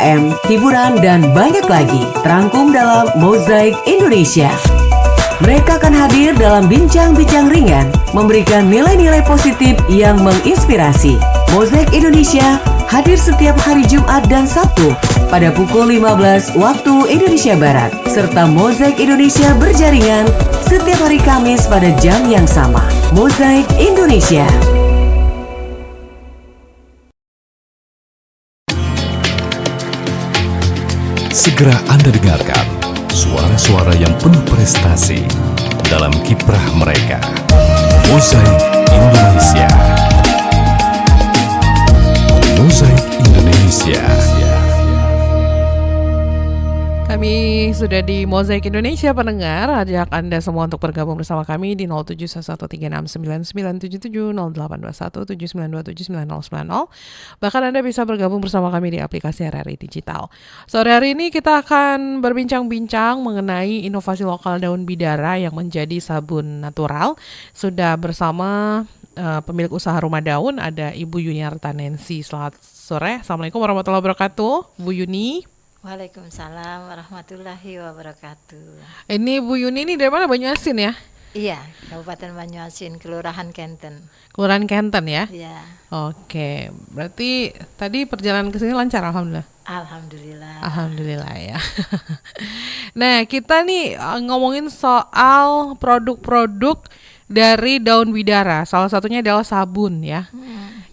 UMKM, hiburan, dan banyak lagi terangkum dalam Mozaik Indonesia. Mereka akan hadir dalam bincang-bincang ringan, memberikan nilai-nilai positif yang menginspirasi. Mozaik Indonesia hadir setiap hari Jumat dan Sabtu pada pukul 15 waktu Indonesia Barat, serta Mozaik Indonesia berjaringan setiap hari Kamis pada jam yang sama. Mozaik Indonesia. Segera Anda dengarkan suara-suara yang penuh prestasi dalam kiprah mereka. Mozaik Indonesia. Mozaik Indonesia. Kami sudah di Mozaik Indonesia, pendengar. Ajak Anda semua untuk bergabung bersama kami di 0711369977, 082179279090. Bahkan Anda bisa bergabung bersama kami di aplikasi RRI Digital. Sore hari ini kita akan berbincang-bincang mengenai inovasi lokal daun bidara yang menjadi sabun natural. Sudah bersama pemilik usaha rumah daun, ada Ibu Yuniarta Nancy. Selamat sore. Assalamualaikum warahmatullahi wabarakatuh, Bu Yuni. Waalaikumsalam warahmatullahi wabarakatuh. Ini Bu Yuni ini dari mana? Banyuasin ya? Iya, Kabupaten Banyuasin, Kelurahan Kenten. Kelurahan Kenten ya? Iya. Oke, berarti tadi perjalanan ke sini lancar, alhamdulillah. Alhamdulillah. Alhamdulillah ya. Nah, kita nih ngomongin soal produk-produk dari daun bidara. Salah satunya adalah sabun ya.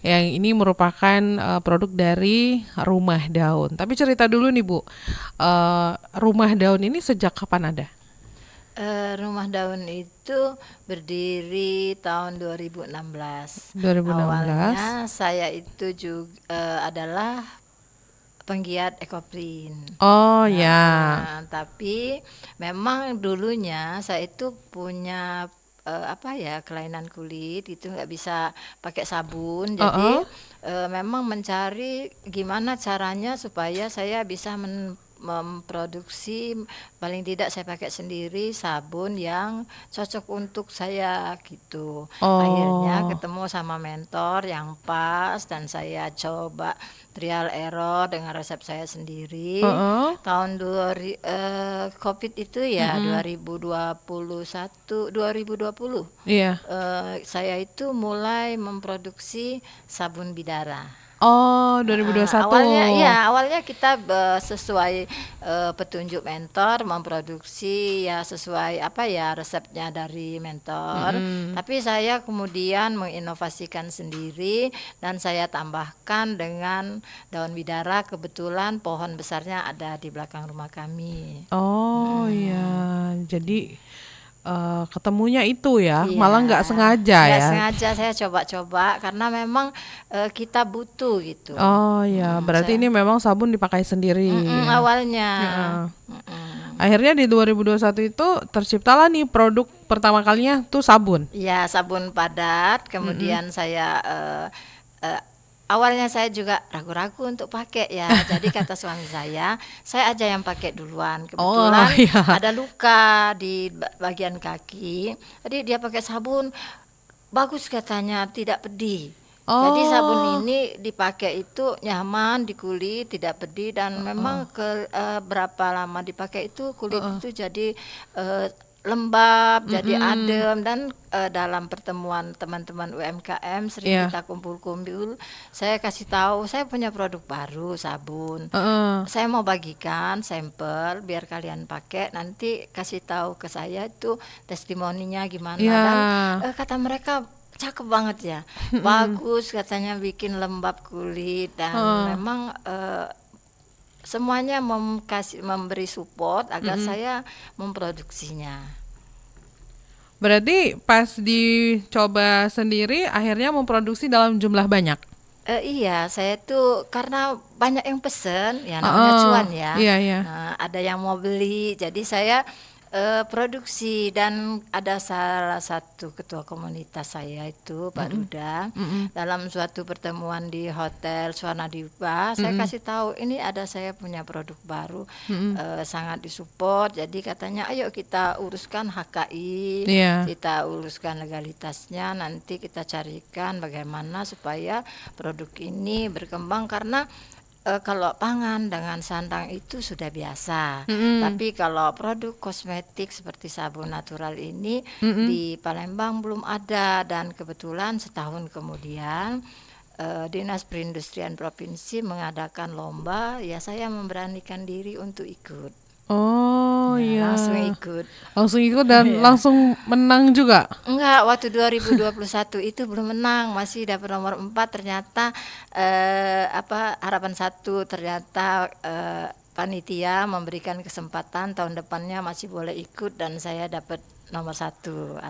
Yang ini merupakan produk dari Rumah Daun. Tapi cerita dulu nih Bu, Rumah Daun ini sejak kapan ada? Rumah Daun itu berdiri tahun 2016. 2016. Awalnya saya itu juga adalah penggiat ekoprint. Oh ya. Tapi memang dulunya saya itu punya kelainan kulit itu nggak bisa pakai sabun, jadi memang mencari gimana caranya supaya saya bisa memproduksi, paling tidak saya pakai sendiri sabun yang cocok untuk saya gitu. Akhirnya ketemu sama mentor yang pas dan saya coba trial error dengan resep saya sendiri. Tahun COVID itu ya 2020. Iya. Saya itu mulai memproduksi sabun bidara. Oh, 2021. Awalnya kita sesuai petunjuk mentor memproduksi ya sesuai resepnya dari mentor. Tapi saya kemudian menginovasikan sendiri dan saya tambahkan dengan daun bidara. Kebetulan pohon besarnya ada di belakang rumah kami. Oh iya, jadi ketemunya itu ya, malah nggak sengaja ya? Nggak sengaja saya coba-coba karena memang kita butuh gitu. Oh ya, berarti ini memang sabun dipakai sendiri. Awalnya. Akhirnya di 2021 itu terciptalah nih produk pertama kalinya tuh sabun. Iya, sabun padat. Kemudian saya awalnya saya juga ragu-ragu untuk pakai ya. Jadi kata suami saya aja yang pakai duluan. Kebetulan ada luka di bagian kaki. Jadi dia pakai sabun bagus katanya, tidak pedih. Jadi sabun ini dipakai itu nyaman di kulit, tidak pedih dan memang berapa lama dipakai itu kulit itu jadi lembab, jadi adem dan dalam pertemuan teman-teman UMKM sering kita kumpul-kumpul, saya kasih tahu saya punya produk baru sabun, saya mau bagikan sampel biar kalian pakai, nanti kasih tahu ke saya itu testimoninya gimana dan kata mereka cakep banget ya, bagus katanya bikin lembab kulit dan memang semuanya memberi support agar saya memproduksinya. Berarti pas dicoba sendiri akhirnya memproduksi dalam jumlah banyak? Iya, saya tuh karena banyak yang pesen, ya namanya cuan ya. Ada yang mau beli, jadi saya produksi dan ada salah satu ketua komunitas saya itu Pak Ruda dalam suatu pertemuan di Hotel Swanadipa saya kasih tahu ini ada saya punya produk baru sangat disupport, jadi katanya ayo kita uruskan HKI, kita uruskan legalitasnya, nanti kita carikan bagaimana supaya produk ini berkembang karena kalau pangan dengan sandang itu sudah biasa. Tapi kalau produk kosmetik seperti sabun natural ini di Palembang belum ada, dan kebetulan setahun kemudian Dinas Perindustrian Provinsi mengadakan lomba, ya saya memberanikan diri untuk ikut. Oh iya. Langsung ikut dan langsung menang juga? Enggak, waktu 2021 itu belum menang, masih dapat nomor 4. Ternyata harapan 1 ternyata panitia memberikan kesempatan tahun depannya masih boleh ikut, dan saya dapat nomor 1.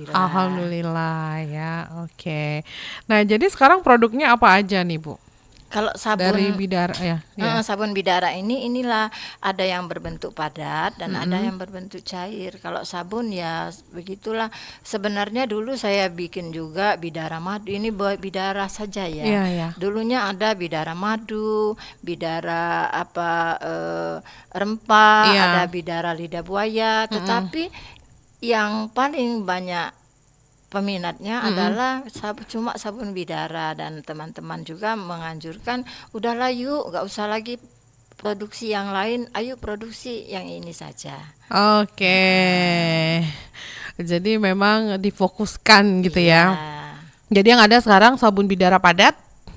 Alhamdulillah ya, oke. Nah, jadi sekarang produknya apa aja nih, Bu? Kalau sabun dari Bidara ya. Sabun Bidara inilah ada yang berbentuk padat dan ada yang berbentuk cair. Kalau sabun ya begitulah. Sebenarnya dulu saya bikin juga Bidara Madu. Ini Bidara saja ya. Dulunya ada Bidara Madu, Bidara rempah, ada Bidara lidah buaya. Tetapi yang paling banyak peminatnya adalah cuma sabun Bidara, dan teman-teman juga menganjurkan udahlah yuk, nggak usah lagi produksi yang lain, ayo produksi yang ini saja. Oke. Jadi memang difokuskan gitu ya. Jadi yang ada sekarang sabun Bidara padat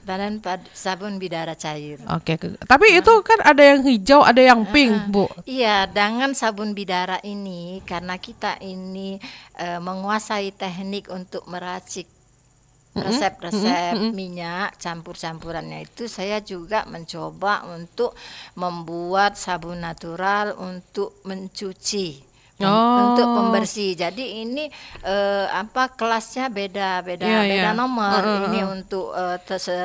dan sabun Bidara cair. Oke. Tapi itu kan ada yang hijau, ada yang pink, Bu. Iya, dengan sabun Bidara ini karena kita ini menguasai teknik untuk meracik resep-resep minyak campur-campurannya itu, saya juga mencoba untuk membuat sabun natural untuk mencuci. Untuk pembersih. Jadi ini kelasnya beda nomor. Ini untuk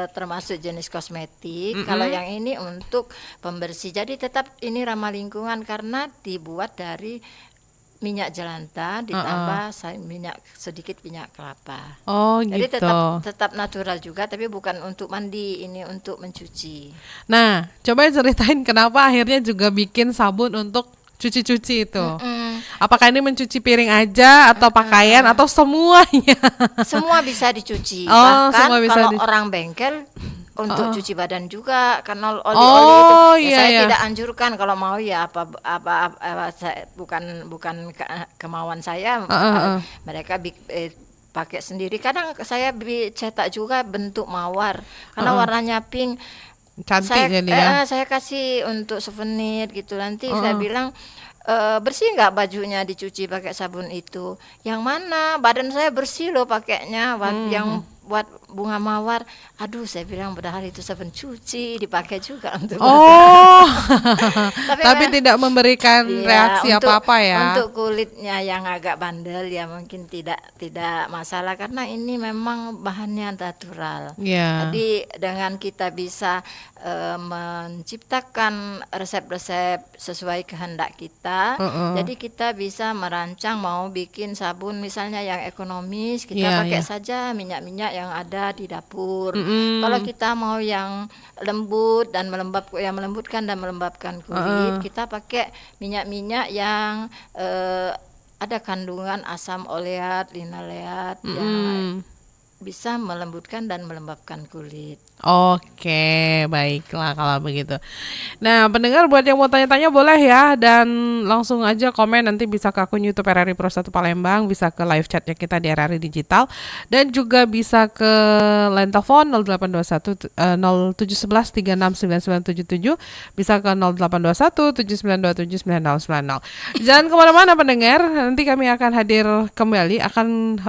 termasuk jenis kosmetik. Kalau yang ini untuk pembersih. Jadi tetap ini ramah lingkungan karena dibuat dari minyak jelantah ditambah sedikit minyak kelapa. Jadi tetap natural juga, tapi bukan untuk mandi, ini untuk mencuci. Nah, coba ceritain kenapa akhirnya juga bikin sabun untuk cuci-cuci itu. Apakah ini mencuci piring aja atau pakaian atau semuanya? Semua bisa dicuci. Bahkan bisa kalau orang bengkel untuk cuci badan juga, karena oli-oli itu saya tidak anjurkan. Kalau mau ya bukan kemauan saya, mereka pakai sendiri. Kadang saya cetak juga bentuk mawar karena warnanya pink. Cantik saya kasih untuk souvenir gitu. Nanti saya bilang bersih nggak bajunya dicuci pakai sabun itu? Yang mana? Badan saya bersih loh pakainya. Yang buat bunga mawar, aduh saya bilang padahal itu sabun cuci dipakai juga untuk tapi tidak memberikan reaksi apa-apa ya. Untuk kulitnya yang agak bandel ya mungkin tidak masalah karena ini memang bahannya natural. Jadi dengan kita bisa menciptakan resep-resep sesuai kehendak kita, jadi kita bisa merancang mau bikin sabun misalnya yang ekonomis, kita pakai saja minyak-minyak yang ada di dapur. Kalau kita mau yang lembut dan melembutkan dan melembabkan kulit, kita pakai minyak-minyak yang ada kandungan asam oleat, linoleat yang bisa melembutkan dan melembabkan kulit. Oke, baiklah kalau begitu. Nah, pendengar buat yang mau tanya-tanya boleh ya, dan langsung aja komen, nanti bisa ke akun YouTube RRI Pro 1 Palembang, bisa ke live chatnya kita di RRI Digital, dan juga bisa ke line telepon 0821 0711 369977, bisa ke 0821 7927 9090. Jangan kemana-mana pendengar, nanti kami akan hadir kembali, akan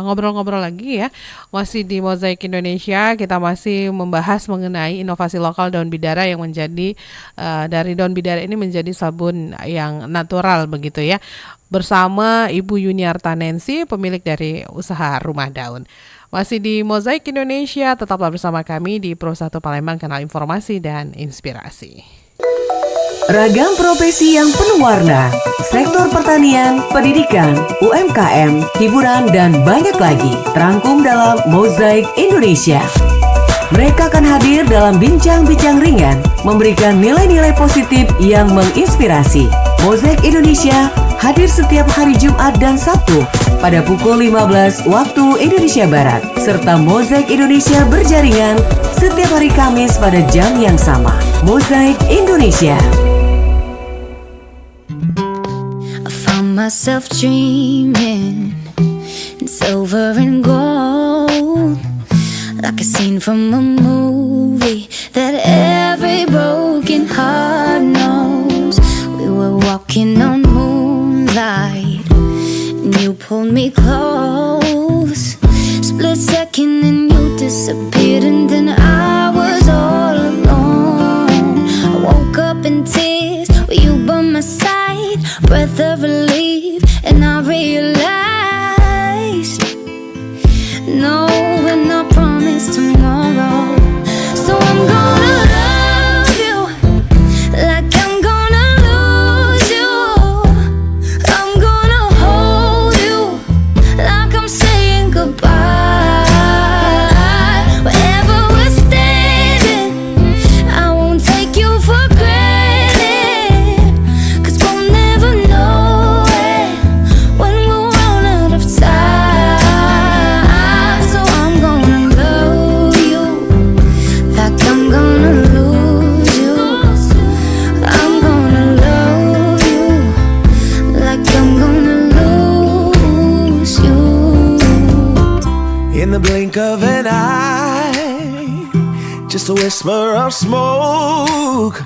ngobrol-ngobrol lagi ya. Masih di Mozaik Indonesia, kita masih membahas mengenai inovasi lokal daun bidara yang menjadi dari daun bidara ini menjadi sabun yang natural begitu ya, bersama Ibu Yuniarta Nancy, pemilik dari usaha Rumah Daun. Masih di Mozaik Indonesia, tetaplah bersama kami di Pro 1 Palembang, kanal informasi dan inspirasi. Ragam profesi yang penuh warna, sektor pertanian, pendidikan, UMKM, hiburan, dan banyak lagi terangkum dalam Mozaik Indonesia. Mereka akan hadir dalam bincang-bincang ringan, memberikan nilai-nilai positif yang menginspirasi. Mozaik Indonesia hadir setiap hari Jumat dan Sabtu pada pukul 15 waktu Indonesia Barat, serta Mozaik Indonesia berjaringan setiap hari Kamis pada jam yang sama. Mozaik Indonesia. I found myself dreaming in silver and gold, like a scene from a movie that every broken heart knows. We were walking on moonlight and you pulled me close. Split second and you disappeared, and then I was all alone. I woke up in tears with you by my side, breath of relief, and I realized no, we're not promised tomorrow. So I'm gonna love you like I'm gonna lose you. I'm gonna hold you like I'm saying goodbye. Wherever we're standing, I won't take you for granted, 'cause we'll never know it when we'll run out of time. So I'm gonna love you like I'm gonna lose you. I'm gonna love you like I'm gonna lose you. In the blink of an eye, just a whisper of smoke,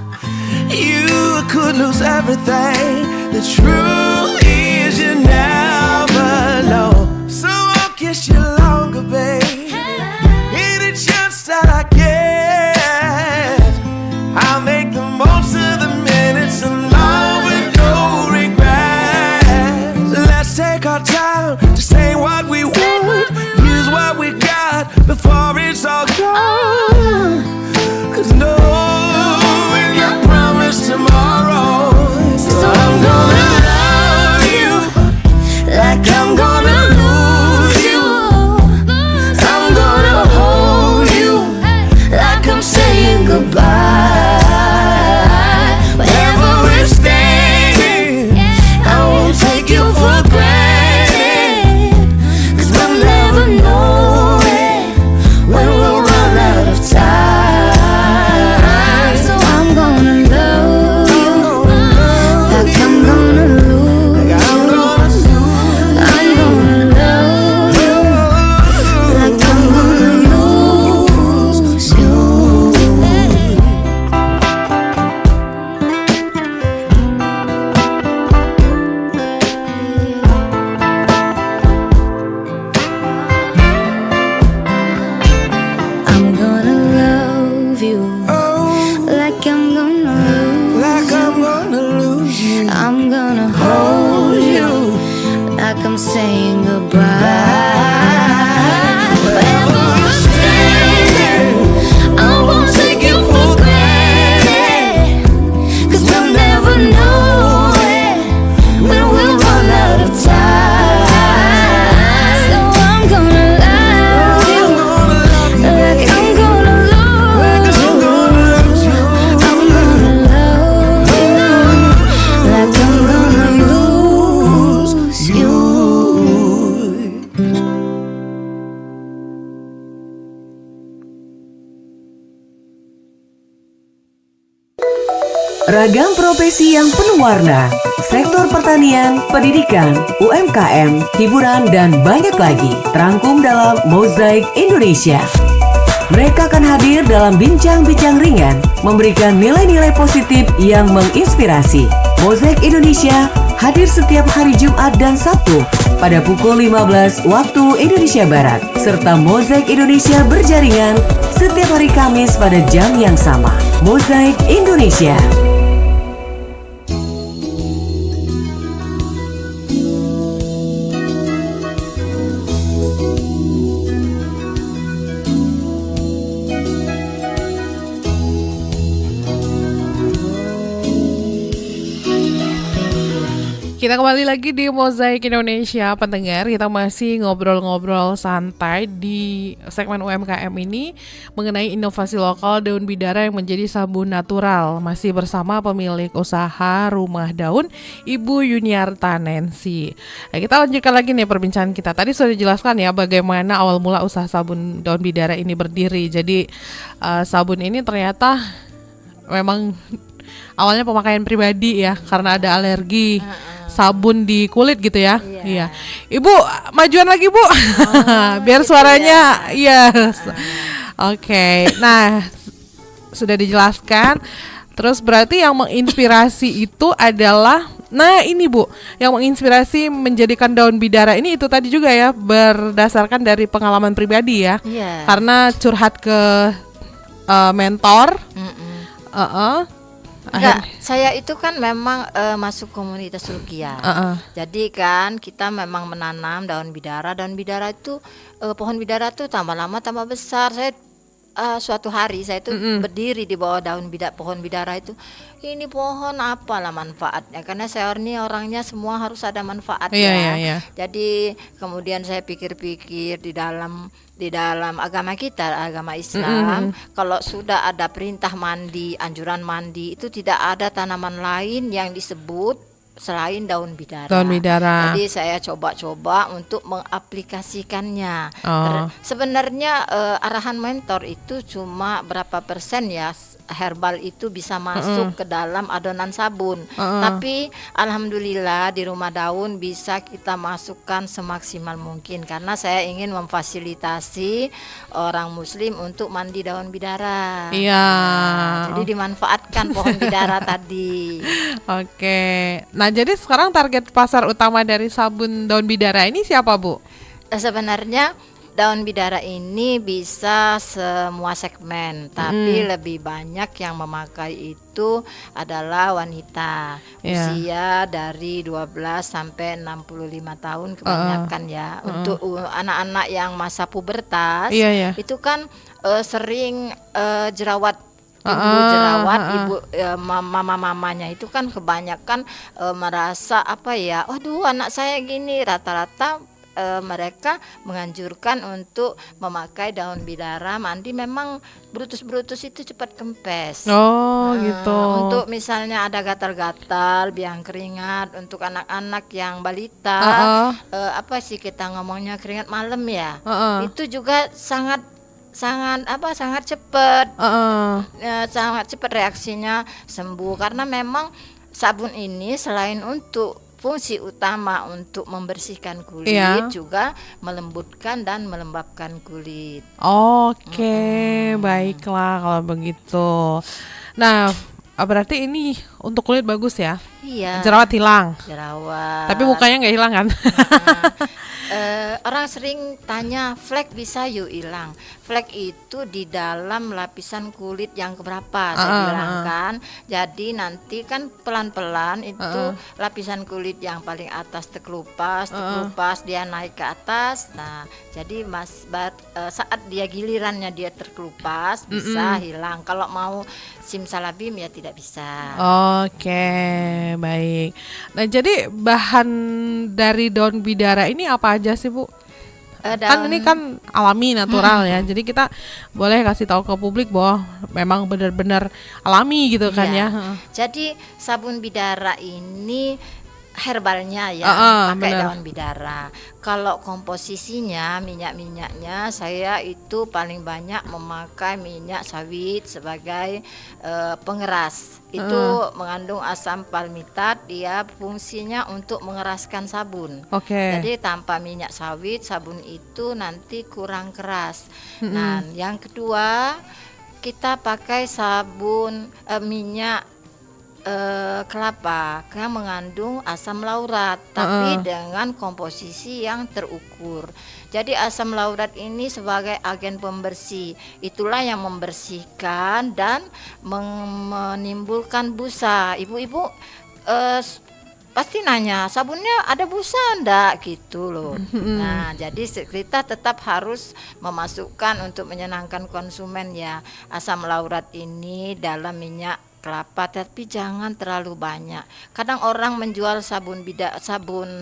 you could lose everything. The truth is you never know. So I'll kiss you longer, babe. Any chance that I get, I'll make the most of the minutes alone with no regrets. Let's take our time to say what we want, use what we got before it's all gone. 'Cause no, we're not promised tomorrow. So I'm gonna love you like I'm gonna lose you. I'm gonna hold you like I'm saying goodbye. Wherever we're standing, I won't take you for granted, 'cause we'll never know it when we'll run out of time. So I'm gonna love you like I'm gonna lose you. I'm gonna love you like I'm gonna lose you. I'm gonna love you like I'm gonna lose like I'm gonna lose you. I'm gonna hold you like I'm saying goodbye. Wherever we're standing, I won't take you for granted, 'cause we'll never know it when we'll run out of time. So I'm gonna love you like I'm gonna lose you. I'm gonna love you like I'm gonna lose you. Ragam profesi yang penuh warna, sektor pertanian, pendidikan, UMKM, hiburan, dan banyak lagi terangkum dalam Mozaik Indonesia. Mereka akan hadir dalam bincang-bincang ringan, memberikan nilai-nilai positif yang menginspirasi. Mozaik Indonesia hadir setiap hari Jumat dan Sabtu pada pukul 15 waktu Indonesia Barat, serta Mozaik Indonesia berjaringan setiap hari Kamis pada jam yang sama. Mozaik Indonesia. Kita kembali lagi di Mozaik Indonesia, pendengar. Kita masih ngobrol-ngobrol santai di segmen UMKM ini mengenai inovasi lokal daun bidara yang menjadi sabun natural. Masih bersama pemilik usaha Rumah Daun, Ibu Yuniarta Nancy. Nah, kita lanjutkan lagi nih perbincangan kita. Tadi sudah dijelaskan ya bagaimana awal mula usaha sabun daun bidara ini berdiri. Jadi sabun ini ternyata memang awalnya pemakaian pribadi ya, karena ada alergi sabun di kulit gitu ya. Iya. Ibu, majuan lagi, Bu. Biar suaranya iya. Oke. Nah, sudah dijelaskan. Terus berarti yang menginspirasi itu adalah, nah ini Bu, yang menginspirasi menjadikan daun bidara ini itu tadi juga ya, berdasarkan dari pengalaman pribadi ya. Iya. Karena curhat ke mentor. Enggak, saya itu kan memang masuk komunitas Rukiah. Jadi kan kita memang menanam daun bidara. Daun bidara itu pohon bidara tuh tambah lama tambah besar. Saya suatu hari saya itu berdiri di bawah pohon bidara itu. Ini pohon apalah manfaatnya? Karena saya ini orangnya semua harus ada manfaatnya. Iya. Jadi kemudian saya pikir-pikir di dalam agama kita, agama Islam, kalau sudah ada perintah mandi, anjuran mandi, itu tidak ada tanaman lain yang disebut selain daun bidara. Jadi saya coba-coba untuk mengaplikasikannya. Sebenarnya arahan mentor itu cuma berapa persen ya herbal itu bisa masuk ke dalam adonan sabun. Tapi alhamdulillah di Rumah Daun bisa kita masukkan semaksimal mungkin, karena saya ingin memfasilitasi orang muslim untuk mandi daun bidara. Iya. Jadi dimanfaatkan pohon bidara tadi. Oke. Nah, jadi sekarang target pasar utama dari sabun daun bidara ini siapa, Bu? Sebenarnya daun bidara ini bisa semua segmen, tapi lebih banyak yang memakai itu adalah wanita usia dari 12 sampai 65 tahun kebanyakan ya. Untuk anak-anak yang masa pubertas itu kan sering jerawat. Ibu mama-mamanya itu kan kebanyakan merasa waduh anak saya gini, rata-rata mereka menganjurkan untuk memakai daun bidara mandi. Memang brutus-brutus itu cepat kempes. Gitu. Untuk misalnya ada gatal-gatal, biang keringat untuk anak-anak yang balita, kita ngomongnya keringat malam ya. Itu juga sangat cepat. Sangat cepat reaksinya sembuh, karena memang sabun ini selain untuk fungsi utama untuk membersihkan kulit, juga melembutkan dan melembabkan kulit. Oke, baiklah kalau begitu. Nah, berarti ini untuk kulit bagus ya? Iya. Jerawat hilang. Jerawat. Tapi mukanya nggak hilang kan? Orang sering tanya, flek bisa yuk hilang. Flek itu di dalam lapisan kulit yang keberapa saya bilang kan. Jadi nanti kan pelan-pelan itu lapisan kulit yang paling atas terkelupas, dia naik ke atas. Nah, jadi saat dia gilirannya dia terkelupas bisa hilang. Kalau mau simsalabim ya tidak bisa. Oke, baik. Nah, jadi bahan dari daun bidara ini apa aja sih, Bu? Kan ini kan alami, natural ya. Jadi kita boleh kasih tahu ke publik bahwa memang benar-benar alami gitu kan ya. Jadi sabun bidara ini herbalnya ya, pakai daun bidara. Kalau komposisinya, minyak-minyaknya, saya itu paling banyak memakai minyak sawit sebagai pengeras. Itu mengandung asam palmitat, dia fungsinya untuk mengeraskan sabun. Jadi tanpa minyak sawit, sabun itu nanti kurang keras. Nah, yang kedua, kita pakai sabun minyak kelapa yang mengandung asam laurat, tapi dengan komposisi yang terukur. Jadi asam laurat ini sebagai agen pembersih, itulah yang membersihkan dan menimbulkan busa. Ibu-ibu pasti nanya, sabunnya ada busa enggak gitu loh. Nah, jadi kita tetap harus memasukkan untuk menyenangkan konsumen ya, asam laurat ini dalam minyak kelapa, tapi jangan terlalu banyak. Kadang orang menjual sabun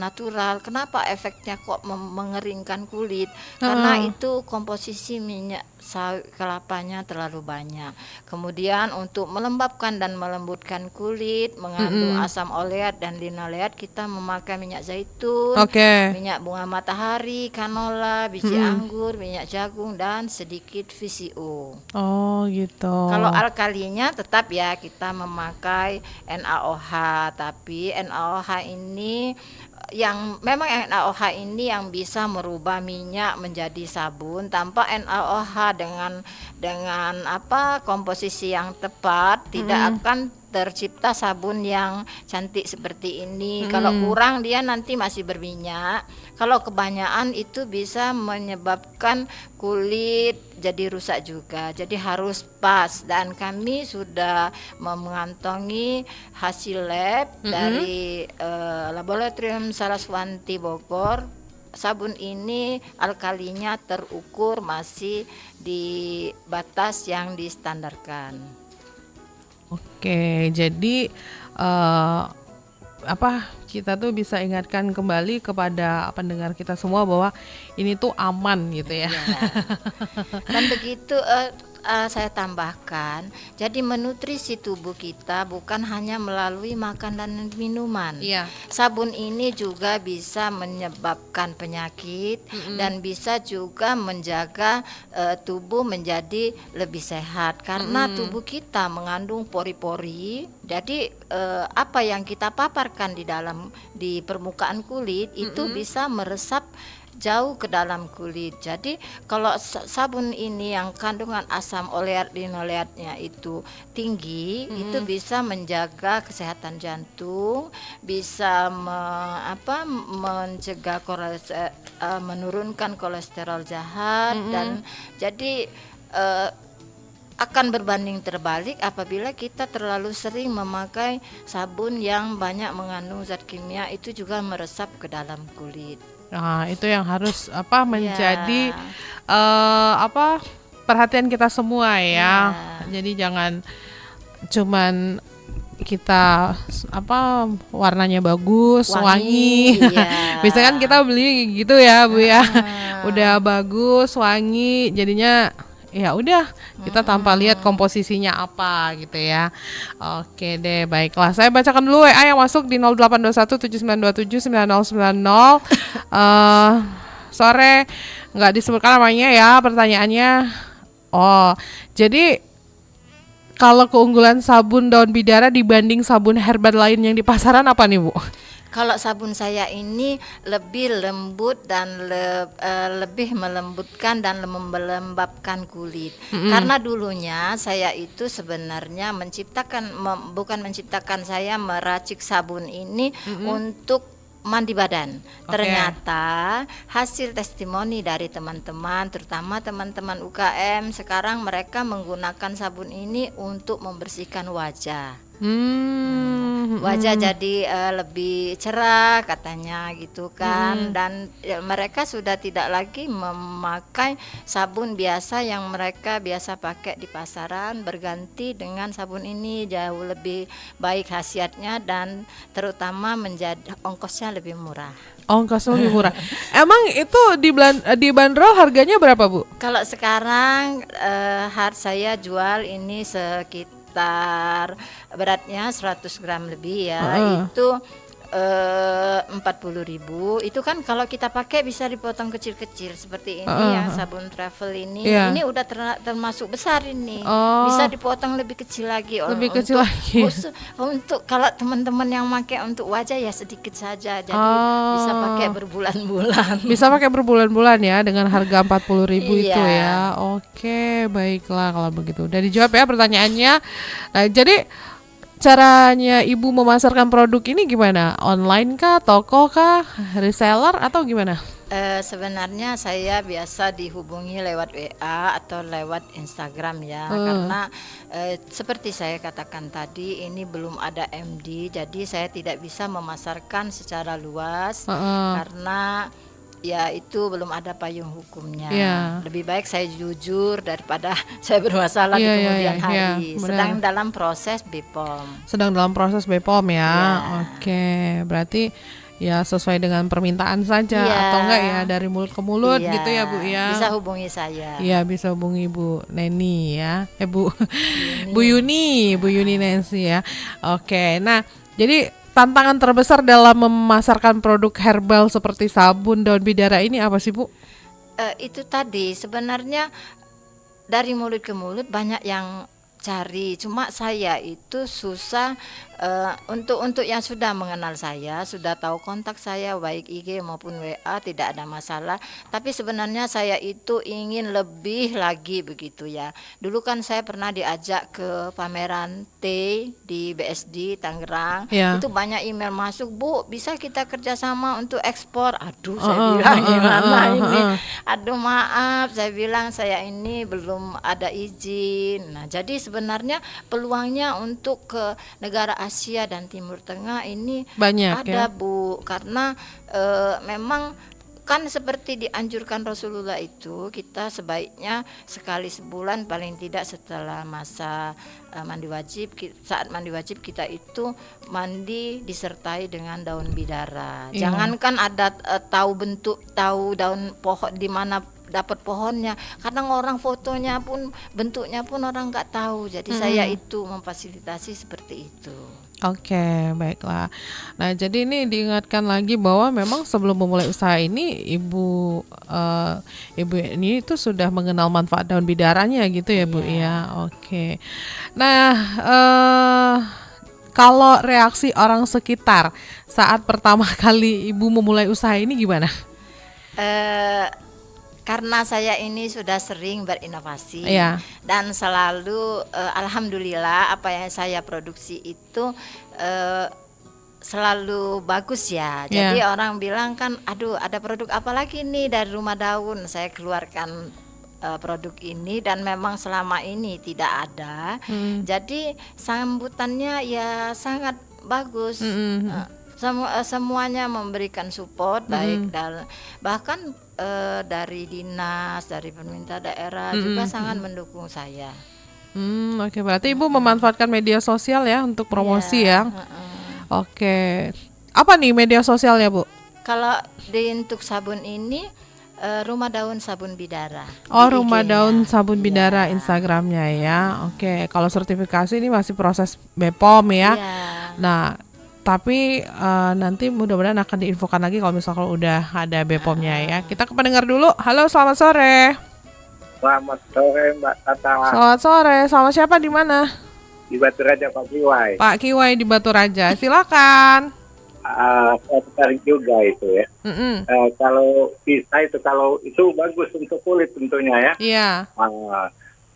natural, kenapa efeknya kok mengeringkan kulit? Karena itu komposisi minyak kelapanya terlalu banyak. Kemudian untuk melembabkan dan melembutkan kulit, mengandung asam oleat dan linoleat, kita memakai minyak zaitun, minyak bunga matahari, canola, biji anggur, minyak jagung, dan sedikit VCO. Oh gitu. Kalau alkalinya tetap ya kita memakai NaOH, tapi NaOH ini memang NaOH ini yang bisa merubah minyak menjadi sabun. Tanpa NaOH dengan komposisi yang tepat tidak akan tercipta sabun yang cantik seperti ini. Kalau kurang dia nanti masih berminyak. Kalau kebanyakan itu bisa menyebabkan kulit jadi rusak juga. Jadi harus pas, dan kami sudah mengantongi hasil lab dari laboratorium Saraswanti Bogor. Sabun ini alkalinya terukur masih di batas yang distandarkan. Oke, jadi kita tuh bisa ingatkan kembali kepada pendengar kita semua bahwa ini tuh aman gitu ya. Dan begitu saya tambahkan, jadi menutrisi tubuh kita bukan hanya melalui makan dan minuman. Sabun ini juga bisa menyebabkan penyakit dan bisa juga menjaga tubuh menjadi lebih sehat, karena tubuh kita mengandung pori-pori. Jadi apa yang kita paparkan di permukaan kulit itu bisa meresap jauh ke dalam kulit. Jadi kalau sabun ini yang kandungan asam oleat linoleatnya itu tinggi, itu bisa menjaga kesehatan jantung, bisa mencegah menurunkan kolesterol jahat, dan jadi akan berbanding terbalik apabila kita terlalu sering memakai sabun yang banyak mengandung zat kimia, itu juga meresap ke dalam kulit. Nah, itu yang harus menjadi perhatian kita semua ya. Jadi jangan cuman kita warnanya bagus, wangi. Misalkan kita beli gitu ya, Bu ya. Udah bagus, wangi, jadinya ya udah kita tanpa lihat komposisinya apa gitu ya. Oke deh, baiklah. Saya bacakan dulu WA yang masuk di 082179279090. Sore nggak disebutkan namanya ya pertanyaannya. Jadi kalau keunggulan sabun daun bidara dibanding sabun herbal lain yang di pasaran apa nih, Bu? Kalau sabun saya ini lebih lembut dan lebih melembutkan dan melembabkan kulit. Karena dulunya saya itu sebenarnya saya meracik sabun ini untuk mandi badan. Ternyata hasil testimoni dari teman-teman, terutama teman-teman UKM, sekarang mereka menggunakan sabun ini untuk membersihkan wajah. Wajah jadi lebih cerah katanya gitu kan. Dan mereka sudah tidak lagi memakai sabun biasa yang mereka biasa pakai di pasaran, berganti dengan sabun ini. Jauh lebih baik khasiatnya dan terutama menjadi ongkosnya lebih murah. Ongkosnya lebih murah. Emang itu dibanderol harganya berapa, Bu? Kalau sekarang saya jual ini sekitar beratnya 100 gram lebih ya, itu 40.000. Itu kan kalau kita pakai bisa dipotong kecil-kecil seperti ini yang sabun travel ini. Ini udah termasuk besar ini. Bisa dipotong lebih kecil lagi. Untuk kalau teman-teman yang pakai untuk wajah ya sedikit saja. Jadi bisa pakai berbulan-bulan. Bisa pakai berbulan-bulan ya dengan harga 40.000 itu ya. Oke, baiklah kalau begitu. Udah dijawab ya pertanyaannya. Nah, jadi caranya Ibu memasarkan produk ini gimana? Online kah, toko kah, reseller atau gimana? Sebenarnya saya biasa dihubungi lewat WA atau lewat Instagram ya, karena seperti saya katakan tadi ini belum ada MD, jadi saya tidak bisa memasarkan secara luas karena ya itu belum ada payung hukumnya. Iya. Lebih baik saya jujur daripada saya bermasalah di Iya, kemudian iya, hari. iya, benar. Sedang dalam proses BPOM. Sedang dalam proses BPOM ya. Iya. Oke, berarti ya sesuai dengan permintaan saja Iya. atau enggak ya dari mulut ke mulut Iya, gitu ya Bu ya. bisa hubungi saya. Iya, bisa hubungi Bu Neni ya. Bu Bu Yuni Nancy ya. Oke. Nah, jadi tantangan terbesar dalam memasarkan produk herbal seperti sabun daun bidara ini apa sih Bu? Itu tadi sebenarnya dari mulut ke mulut banyak yang cari, cuma saya itu susah untuk yang sudah mengenal saya, sudah tahu kontak saya baik IG maupun WA, tidak ada masalah. Tapi sebenarnya saya itu ingin lebih lagi begitu ya. Dulu kan saya pernah diajak ke pameran teh di BSD Tangerang. Ya. Itu banyak email masuk, Bu, bisa kita kerjasama untuk ekspor. Aduh, saya bilang gimana ini? Aduh, maaf, saya bilang saya ini belum ada izin. Nah, jadi sebenarnya peluangnya untuk ke negara Asia dan Timur Tengah ini Banyak ada ya. Bu, karena memang kan seperti dianjurkan Rasulullah itu kita sebaiknya sekali sebulan paling tidak setelah masa mandi wajib, saat mandi wajib kita itu mandi disertai dengan daun bidara. Iya. Jangankan ada tahu daun pohon di mana dapat pohonnya, kadang orang fotonya pun bentuknya pun orang nggak tahu. Jadi saya itu memfasilitasi seperti itu. Oke, baiklah. Nah, jadi ini diingatkan lagi bahwa memang sebelum memulai usaha ini ibu ini itu sudah mengenal manfaat daun bidaranya gitu ya Bu ya. Oke. Nah, kalau reaksi orang sekitar saat pertama kali ibu memulai usaha ini gimana? Karena saya ini sudah sering berinovasi Iya. dan selalu alhamdulillah apa yang saya produksi itu selalu bagus ya. Jadi orang bilang kan, aduh ada produk apa lagi nih dari Rumah Daun, saya keluarkan produk ini dan memang selama ini tidak ada. Jadi sambutannya ya sangat bagus. Semuanya memberikan support baik dan bahkan dari dinas, dari pemerintah daerah juga sangat mendukung saya. Oke, berarti ibu memanfaatkan media sosial ya untuk promosi ya. Oke, apa nih media sosialnya Bu? Kalau untuk sabun ini Rumah Daun Sabun Bidara. Oh, Di Rumah IG-nya. Daun Sabun Bidara Instagramnya ya. Oke, kalau sertifikasi ini masih proses BPOM ya. Iya. Nah, tapi nanti mudah-mudahan akan diinfokan lagi kalau misalkan udah ada BPOM-nya ya. Kita ke pendengar dulu. Halo, selamat sore. Selamat sore Mbak Tata. Selamat sore. Sama siapa di mana? Di Batu Raja Pak Kiwai. Pak Kiwai di Batu Raja. Silakan. Saya tertarik juga itu ya. Kalau bisa kalau itu bagus untuk kulit tentunya ya. Iya.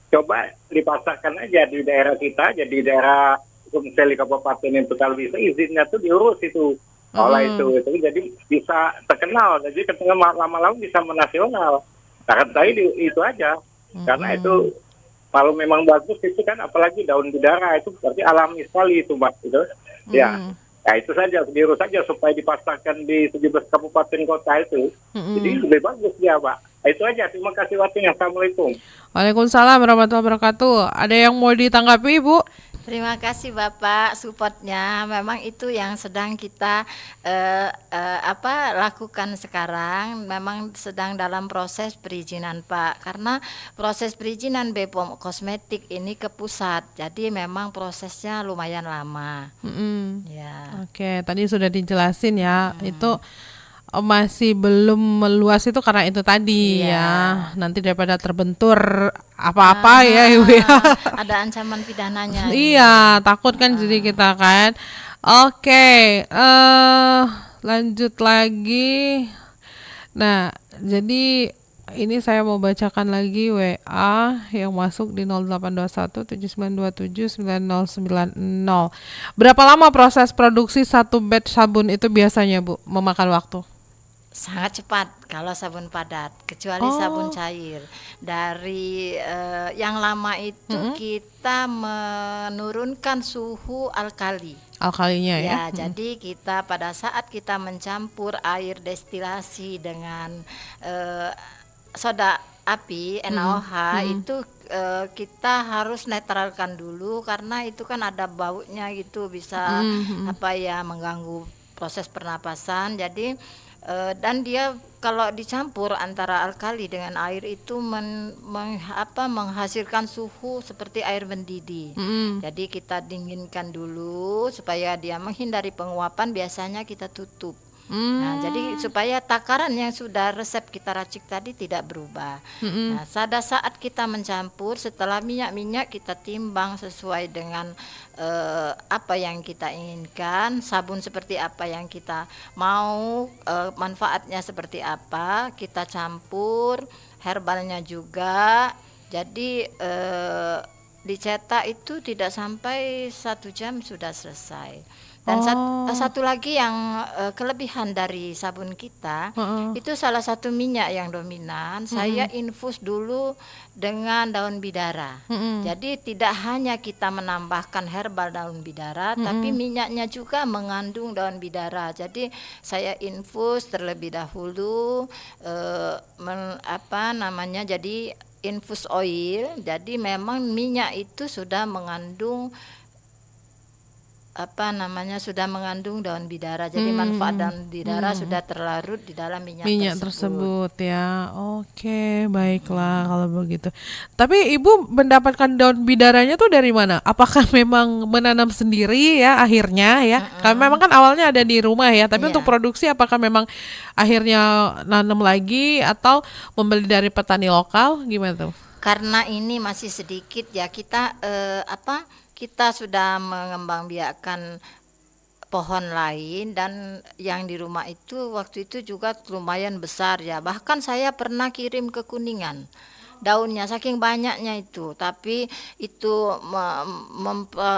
Coba dipasarkan aja di daerah kita, jadi daerah Sumsel Kabupaten itu kalau bisa izinnya tuh diurus itu. Oleh itu jadi bisa terkenal, jadi lama-lama bisa menasional. Saran saya itu aja, karena itu kalau memang bagus itu kan, apalagi daun bidara itu berarti alami sekali itu Mbak itu. Ya, itu saja diurus saja supaya dipasarkan di 17 kabupaten kota itu. Jadi lebih bagus dia Mbak. Itu aja, terima kasih waktunya. Assalamualaikum. Waalaikumsalam warahmatullahi wabarakatuh. Ada yang mau ditanggapi Bu? Terima kasih Bapak supportnya. Memang itu yang sedang kita lakukan sekarang. Memang sedang dalam proses perizinan Pak. Karena proses perizinan BPOM kosmetik ini ke pusat. Jadi memang prosesnya lumayan lama. Ya. Oke, tadi sudah dijelasin ya. Itu masih belum meluas itu karena itu tadi ya. Nanti daripada terbentur apa-apa ya Ibu ya. Ada ancaman pidananya. Iya, takut kan jadi kita kan. Oke, lanjut lagi. Nah, jadi ini saya mau bacakan lagi WA yang masuk di 0821 7927 9090. Berapa lama proses produksi satu batch sabun itu biasanya Bu memakan waktu? sangat cepat kalau sabun padat, kecuali sabun cair. Dari yang lama itu kita menurunkan suhu Alkalinya ya. ya. Jadi kita pada saat kita mencampur air destilasi dengan soda api NaOH itu kita harus netralkan dulu, karena itu kan ada baunya gitu, bisa mengganggu proses pernapasan. Jadi dan dia kalau dicampur antara alkali dengan air itu menghasilkan suhu seperti air mendidih. Jadi kita dinginkan dulu supaya dia menghindari penguapan, biasanya kita tutup. Nah, jadi supaya takaran yang sudah resep kita racik tadi tidak berubah. Nah, pada saat kita mencampur, setelah minyak kita timbang sesuai dengan apa yang kita inginkan, sabun seperti apa yang kita mau, manfaatnya seperti apa, kita campur, herbalnya juga. Jadi dicetak itu tidak sampai 1 jam sudah selesai. Dan satu lagi yang kelebihan dari sabun kita, itu salah satu minyak yang dominan. Saya infus dulu dengan daun bidara. Jadi tidak hanya kita menambahkan herbal daun bidara, tapi minyaknya juga mengandung daun bidara. Jadi saya infus terlebih dahulu, jadi infus oil. Jadi memang minyak itu sudah mengandung sudah mengandung daun bidara. Jadi manfaat daun bidara sudah terlarut di dalam minyak tersebut ya. Oke, baiklah kalau begitu. Tapi Ibu mendapatkan daun bidaranya tuh dari mana? Apakah memang menanam sendiri ya akhirnya ya? Karena memang kan awalnya ada di rumah ya, tapi untuk produksi apakah memang akhirnya nanam lagi atau membeli dari petani lokal, gimana tuh? Karena ini masih sedikit ya, kita sudah mengembangbiakkan pohon lain, dan yang di rumah itu waktu itu juga lumayan besar ya. Bahkan saya pernah kirim ke Kuningan daunnya, saking banyaknya itu. Tapi itu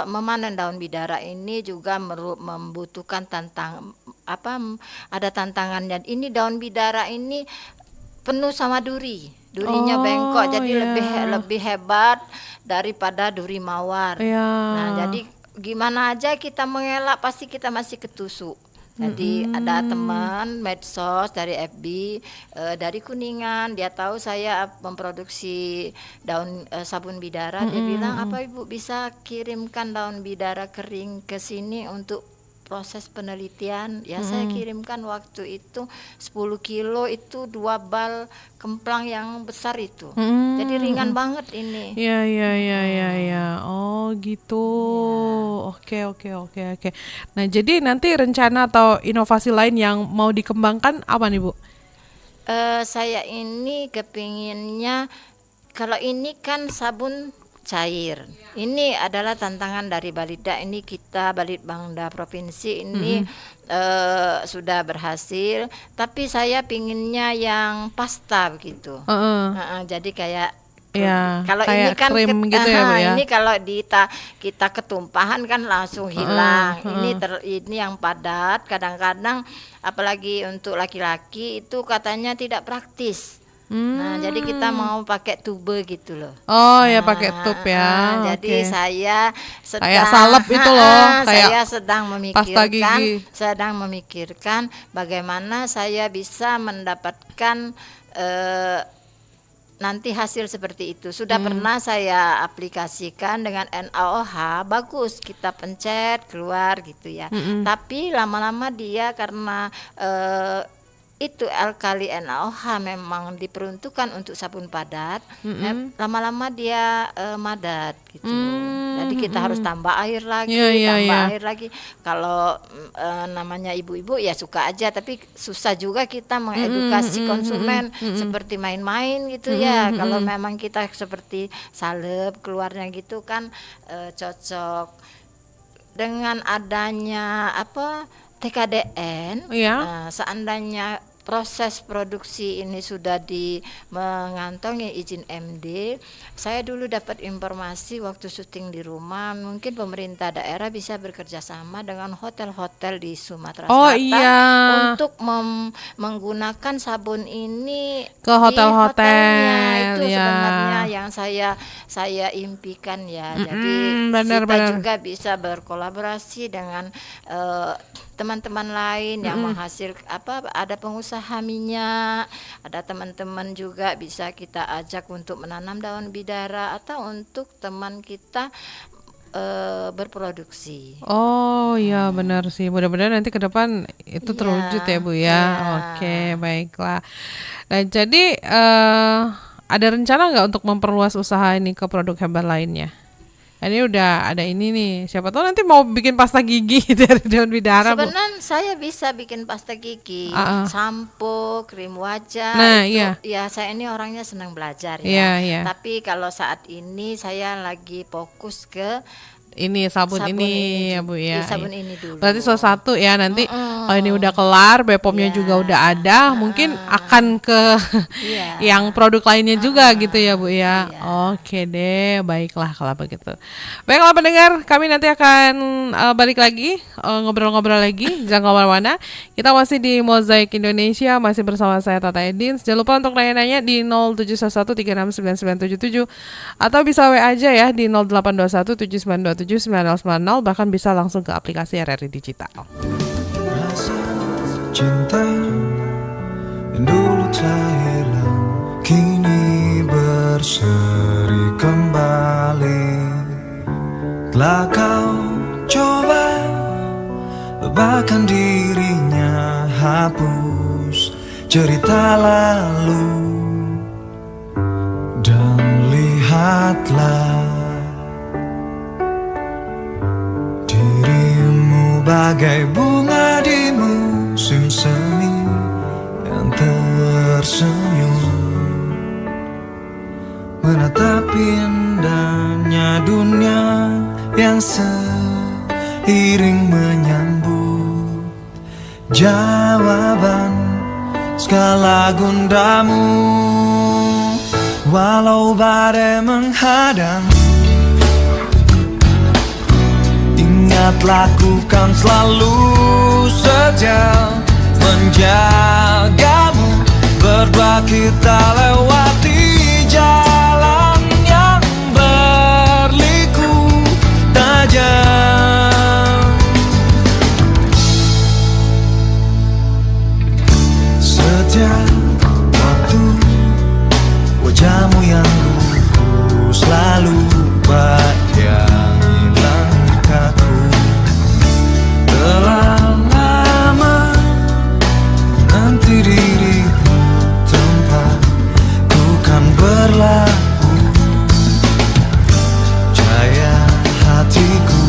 memanen daun bidara ini juga membutuhkan ada tantangannya. Ini daun bidara ini penuh sama durinya bengkok, jadi lebih hebat daripada duri mawar. Nah, jadi gimana aja kita mengelak pasti kita masih ketusuk. Jadi ada teman medsos dari FB dari Kuningan, dia tahu saya memproduksi daun sabun bidara. Dia bilang, apa Ibu bisa kirimkan daun bidara kering ke sini untuk proses penelitian? Ya, saya kirimkan waktu itu 10 kilo, itu 2 bal kemplang yang besar itu. Jadi ringan banget ini. Ya. Oh gitu. Oke. Nah, jadi nanti rencana atau inovasi lain yang mau dikembangkan apa nih, Bu? Saya ini kepinginnya, kalau ini kan sabun cair. Ini adalah tantangan dari Balida. Ini kita Balitbangda Provinsi ini sudah berhasil, tapi saya pinginnya yang pasta begitu. Jadi kayak kalau kayak ini kan krim gitu ya, Bu, ya? Ini kalau kita ketumpahan kan langsung hilang. Ini yang padat, kadang-kadang apalagi untuk laki-laki itu katanya tidak praktis. Nah, jadi kita mau pakai tube gitu loh. Pakai tub ya. Jadi saya kayak salep itu loh, kayak saya sedang pasta memikirkan bagaimana saya bisa mendapatkan nanti hasil seperti itu. Sudah pernah saya aplikasikan dengan NaOH, bagus, kita pencet keluar gitu ya. Tapi lama-lama dia karena itu alkali NaOH memang diperuntukkan untuk sabun padat, lama-lama dia madat gitu. Jadi kita harus tambah air lagi, air lagi. Kalau namanya ibu-ibu ya suka aja, tapi susah juga kita mengedukasi konsumen seperti main-main gitu ya. Kalau memang kita seperti salep keluarnya gitu kan cocok. Dengan adanya TKDN, seandainya proses produksi ini sudah mengantongi izin MD, saya dulu dapat informasi waktu syuting di rumah, mungkin pemerintah daerah bisa bekerja sama dengan hotel-hotel di Sumatera Selatan untuk menggunakan sabun ini ke hotel-hotel. Itu sebenarnya yang saya impikan ya. Jadi kita juga bisa berkolaborasi dengan teman-teman lain yang menghasilkan ada pengusaha minyak, ada teman-teman juga bisa kita ajak untuk menanam daun bidara atau untuk teman kita berproduksi. Oh ya benar sih, mudah-mudahan nanti ke depan itu terwujud ya Bu ya. Oke, baiklah. Nah jadi ada rencana nggak untuk memperluas usaha ini ke produk herbal lainnya? Ini udah ada ini nih, siapa tahu nanti mau bikin pasta gigi dari daun bidara. Sebenarnya saya bisa bikin pasta gigi, sampo, krim wajah. Nah, ya saya ini orangnya senang belajar ya. Tapi kalau saat ini saya lagi fokus ke ini sabun ini ya Bu ya. Sabun ini dulu. Berarti salah satu ya nanti kalau ini udah kelar, BPOM-nya juga udah ada, mungkin akan ke yang produk lainnya juga gitu ya Bu ya. Oke deh, baiklah kalau begitu. Baiklah pendengar, kami nanti akan balik lagi ngobrol-ngobrol lagi, jangan kemana-mana. Kita masih di Mozaik Indonesia, masih bersama saya Tata Edin. Jangan lupa untuk nanya-nanya di 0711369977 atau bisa WA aja ya di 08217927 9090, bahkan bisa langsung ke aplikasi RRI Digital. Rasa cinta yang dulu tak hilang kini berseri kembali. Telah kau coba lupakan dirinya, hapus cerita lalu dan lihatlah bagai bunga di musim semi yang tersenyum menatap indahnya dunia yang seiring menyambut jawaban segala gundamu. Walau badai menghadang, lakukan selalu saja menjagamu. Berdua kita lewati jalan yang berliku tajam. Setiap waktu wajahmu yang lurus selalu bayangi langkahku. Telah lama nanti dirimu tempat ku kan berlaku. Cahaya hatiku,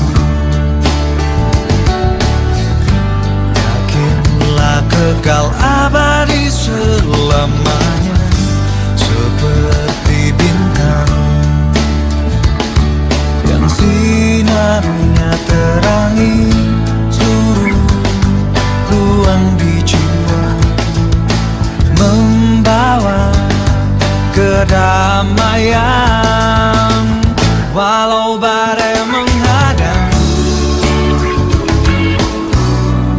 yakinlah kekal abadi selamanya seperti bintang yang sinarnya terangi ruang di jiwa, membawa kedamaian. Walau badai menghadang,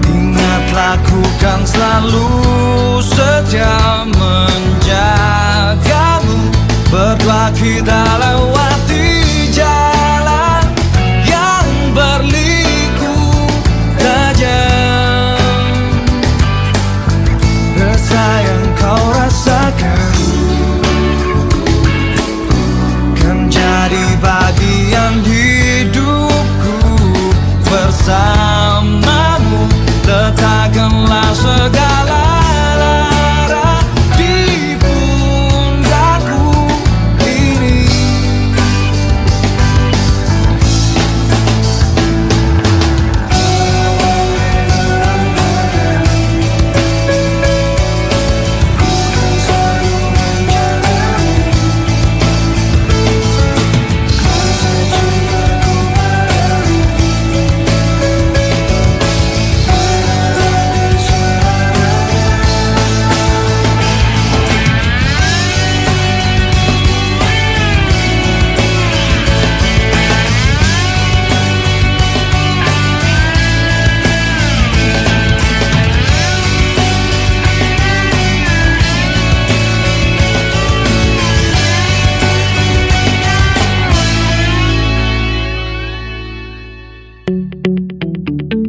ingat lakukan selalu setia menjagamu. Berdua kita lewati jalan yang berliku tajam. Rasa yang kau rasakan kan jadi bagian hidupku. Bersamamu letakkanlah segala lara di pundakku ini.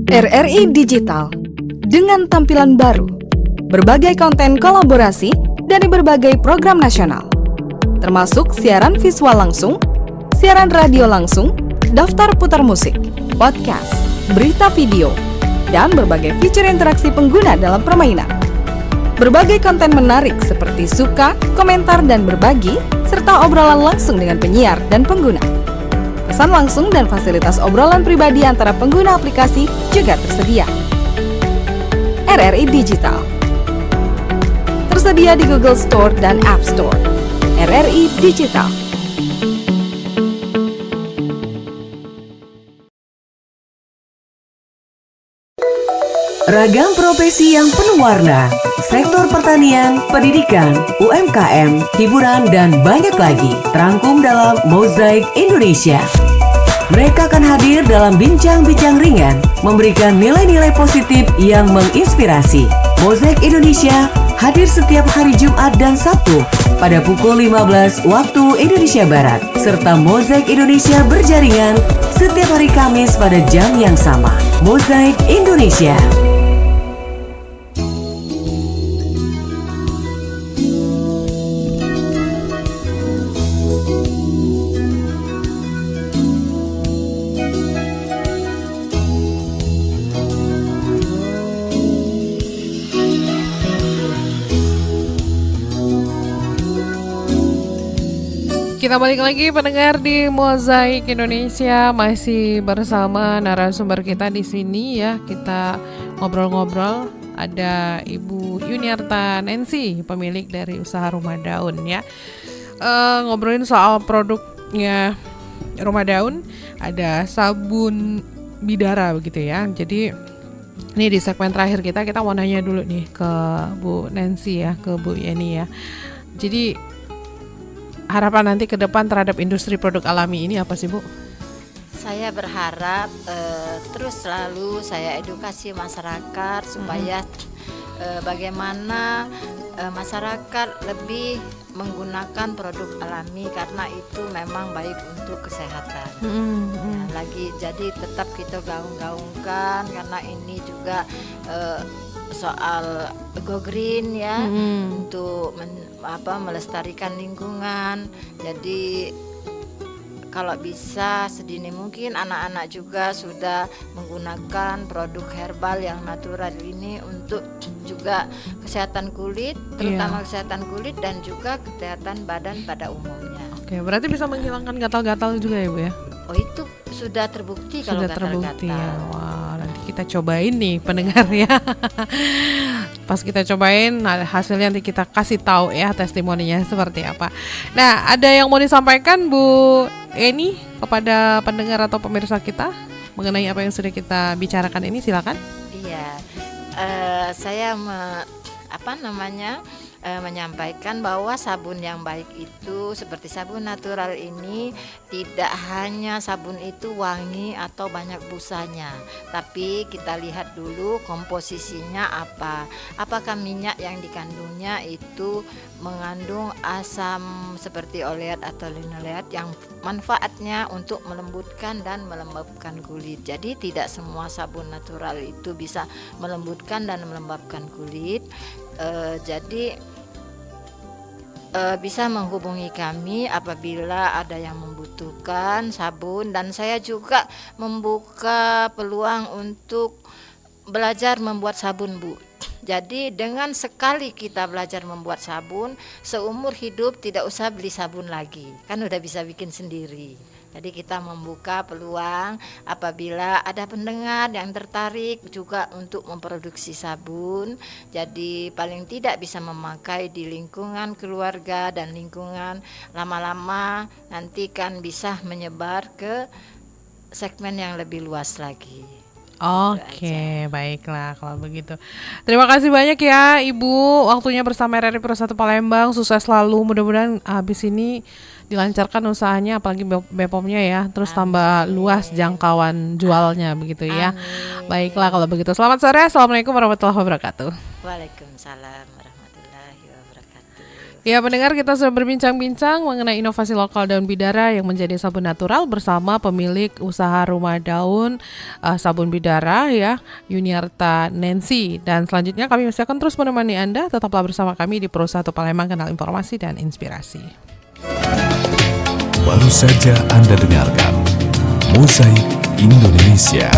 RRI Digital dengan tampilan baru, berbagai konten kolaborasi dari berbagai program nasional, termasuk siaran visual langsung, siaran radio langsung, daftar putar musik, podcast, berita video, dan berbagai fitur interaksi pengguna dalam permainan. Berbagai konten menarik seperti suka, komentar, dan berbagi, serta obrolan langsung dengan penyiar dan pengguna. Pesan langsung dan fasilitas obrolan pribadi antara pengguna aplikasi juga tersedia. RRI Digital tersedia di Google Store dan App Store. RRI Digital. Ragam profesi yang penuh warna, sektor pertanian, pendidikan, UMKM, hiburan, dan banyak lagi terangkum dalam Mozaik Indonesia. Mereka akan hadir dalam bincang-bincang ringan, memberikan nilai-nilai positif yang menginspirasi. Mozaik Indonesia hadir setiap hari Jumat dan Sabtu pada pukul 15 waktu Indonesia Barat, serta Mozaik Indonesia berjaringan setiap hari Kamis pada jam yang sama. Mozaik Indonesia. Kita balik lagi pendengar di Mozaik Indonesia, masih bersama narasumber kita di sini ya. Kita ngobrol-ngobrol, ada Ibu Yuniarta Nancy, pemilik dari usaha Rumah Daun ya. Ngobrolin soal produknya Rumah Daun, ada sabun bidara begitu ya. Jadi ini di segmen terakhir kita mau nanya dulu nih ke Bu Nancy ya, ke Bu Yeni ya. Jadi harapan nanti ke depan terhadap industri produk alami ini apa sih Bu? Saya berharap terus selalu saya edukasi masyarakat supaya bagaimana masyarakat lebih menggunakan produk alami karena itu memang baik untuk kesehatan. Ya, lagi jadi tetap kita gaung-gaungkan karena ini juga soal go green ya, untuk melestarikan lingkungan. Jadi kalau bisa sedini mungkin anak-anak juga sudah menggunakan produk herbal yang natural ini untuk juga kesehatan kulit, terutama kesehatan kulit dan juga kesehatan badan pada umumnya. Oke, berarti bisa menghilangkan gatal-gatal juga ya Bu ya? Oh, itu sudah terbukti kalau gatal-gatal. Ya. Wah, nanti kita cobain nih pendengar ya. Pas kita cobain, hasilnya nanti kita kasih tahu ya testimoninya seperti apa. Nah, ada yang mau disampaikan Bu Eni kepada pendengar atau pemirsa kita mengenai apa yang sudah kita bicarakan ini, silakan. Iya, saya menyampaikan bahwa sabun yang baik itu seperti sabun natural ini tidak hanya sabun itu wangi atau banyak busanya, tapi kita lihat dulu komposisinya apa. Apakah minyak yang dikandungnya itu mengandung asam seperti oleat atau linoleat yang manfaatnya untuk melembutkan dan melembabkan kulit. Jadi tidak semua sabun natural itu bisa melembutkan dan melembabkan kulit. Jadi bisa menghubungi kami apabila ada yang membutuhkan sabun, dan saya juga membuka peluang untuk belajar membuat sabun Bu. Jadi dengan sekali kita belajar membuat sabun, seumur hidup tidak usah beli sabun lagi, kan udah bisa bikin sendiri. Jadi kita membuka peluang apabila ada pendengar yang tertarik juga untuk memproduksi sabun. Jadi paling tidak bisa memakai di lingkungan keluarga dan lingkungan, lama-lama nanti kan bisa menyebar ke segmen yang lebih luas lagi. Oke, baiklah kalau begitu. Terima kasih banyak ya Ibu, waktunya bersama RRI Pro 1 Palembang. Sukses selalu, mudah-mudahan habis ini dilancarkan usahanya, apalagi BPOM-nya ya, terus tambah luas jangkauan jualnya begitu ya. Baiklah kalau begitu. Selamat sore, assalamualaikum warahmatullahi wabarakatuh. Waalaikumsalam warahmatullahi wabarakatuh. Ya, pendengar, kita sudah berbincang-bincang mengenai inovasi lokal daun bidara yang menjadi sabun natural bersama pemilik usaha rumah daun sabun bidara ya, Yuniarta Nancy. Dan selanjutnya kami masih akan terus menemani Anda. Tetaplah bersama kami di Pro 1 Palembang, Kanal Informasi dan Inspirasi. Baru saja Anda dengarkan Mozaik Indonesia.